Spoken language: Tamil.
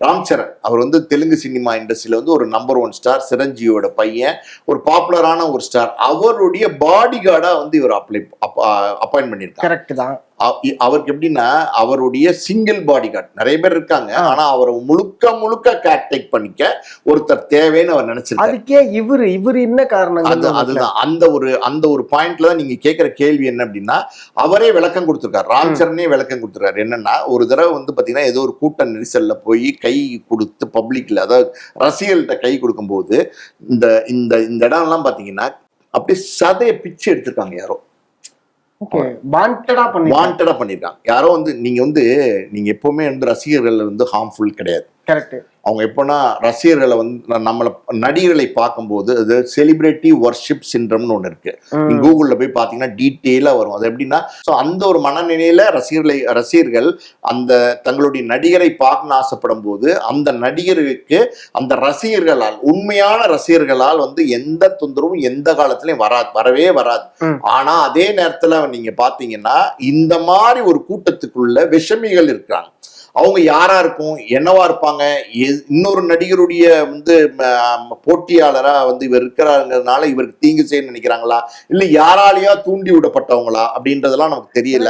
ராம் சரண் அவர் வந்து தெலுங்கு சினிமா இண்டஸ்ட்ரியில வந்து ஒரு நம்பர் 1 ஸ்டார், சிரஞ்சீவியோட பையன், ஒரு பாப்புலரான ஒரு ஸ்டார். அவருடைய பாடி கார்டா வந்து இவர் அப்பாயின்ட் பண்ணியிருக்காங்க. கரெக்ட் தான். அவருக்கு எப்படின்னா அவருடைய சிங்கிள் பாடி கார்டு நிறைய பேர் இருக்காங்க, ஆனா அவரை முழுக்க கேர் டேக் பண்ணிக்க ஒருத்தர் தேவைன்னு அவர் நினைச்சிருக்காரு. அதுக்கே இவரு என்ன காரணம்? அதுதான் அந்த ஒரு பாயிண்ட்ல தான் நீங்க கேட்கிற கேள்வி என்ன அப்படின்னா, அவரே விளக்கம் கொடுத்திருக்காரு. ராம் சரணே விளக்கம் கொடுத்திருக்காரு. என்னன்னா, ஒரு தடவை வந்து பாத்தீங்கன்னா ஏதோ ஒரு கூட்ட நெரிசல்ல போய் கை கொடுத்து பப்ளிக்ல, அதாவது ரசிகர்கள்ட்ட கை கொடுக்கும் போது இந்த இந்த இந்த இடம் எல்லாம் பாத்தீங்கன்னா அப்படியே சதைய பிச்சு எடுத்திருக்காங்க யாரோ. வாண்டடா பண்ணிருக்காங்க யாரோ. வந்து நீங்க எப்பவுமே வந்து ரசிகர்கள் வந்து ஹார்ம்ஃபுல் கிடையாது. கரெக்ட். அவங்க எப்போனா ரசிகர்களை வந்து நம்மளை நடிகர்களை பார்க்கும்போது அது செலிபிரிட்டி வர்ஷிப் சிண்ட்ரம்னு ஒன்று இருக்கு. நீங்க கூகுளில் போய் பார்த்தீங்கன்னா டீட்டெயிலாக வரும். அது எப்படின்னா, ஸோ அந்த ஒரு மனநிலையில ரசிகர்கள் அந்த தங்களுடைய நடிகரை பார்க்கணும்னு ஆசைப்படும் போது அந்த நடிகருக்கு அந்த ரசிகர்களால், உண்மையான ரசிகர்களால் வந்து எந்த தொந்தரவும் எந்த காலத்திலையும் வரவே வராது. ஆனா அதே நேரத்தில் நீங்க பார்த்தீங்கன்னா இந்த மாதிரி ஒரு கூட்டத்துக்குள்ள விஷமிகள் இருக்காங்க. அவங்க யாரா இருக்கும், என்னவா இருப்பாங்க, இன்னொரு நடிகருடைய வந்து போட்டியாளரா வந்து இவர் இருக்கிறாங்கிறதுனால இவருக்கு தீங்கு செய்ய நினைக்கிறாங்களா, இல்ல யாராலையா தூண்டி விடப்பட்டவங்களா அப்படின்றதெல்லாம் நமக்கு தெரியல.